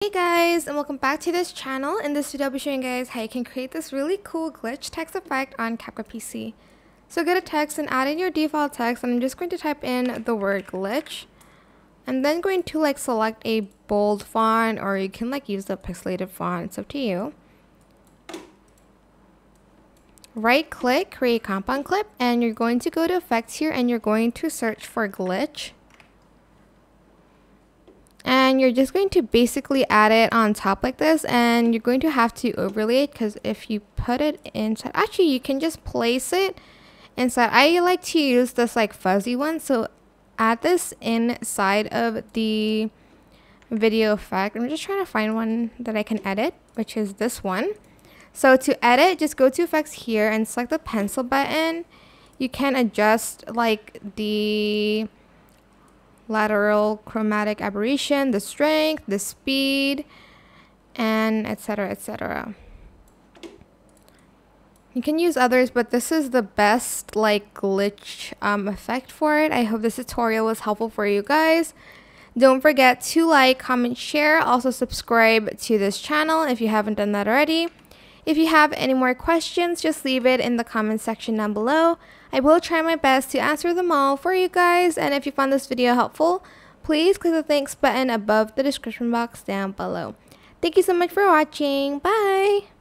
Hey guys, and welcome back to this channel. In this video I'll be showing you guys how you can create this really cool glitch text effect on CapCut PC. So go to text and add in your default text, and I'm just going to type in the word glitch. I'm then going to select a bold font, or you can use the pixelated font, it's up to you. Right click, create compound clip, and you're going to go to effects here and you're going to search for glitch. And you're just going to basically add it on top like this, and you're going to have to overlay it, because if you put it inside, actually you can just place it inside. I like to use this fuzzy one, so add this inside of the video effect. I'm just trying to find one that I can edit, which is this one. So to edit, just go to effects here and select the pencil button. You can adjust the lateral chromatic aberration, the strength, the speed, and etc, etc. You can use others, but this is the best glitch effect for it. I hope this tutorial was helpful for you guys. Don't forget to like, comment, share. Also subscribe to this channel if you haven't done that already. If you have any more questions, just leave it in the comment section down below. I will try my best to answer them all for you guys. And if you found this video helpful, please click the thanks button above the description box down below. Thank you so much for watching. Bye!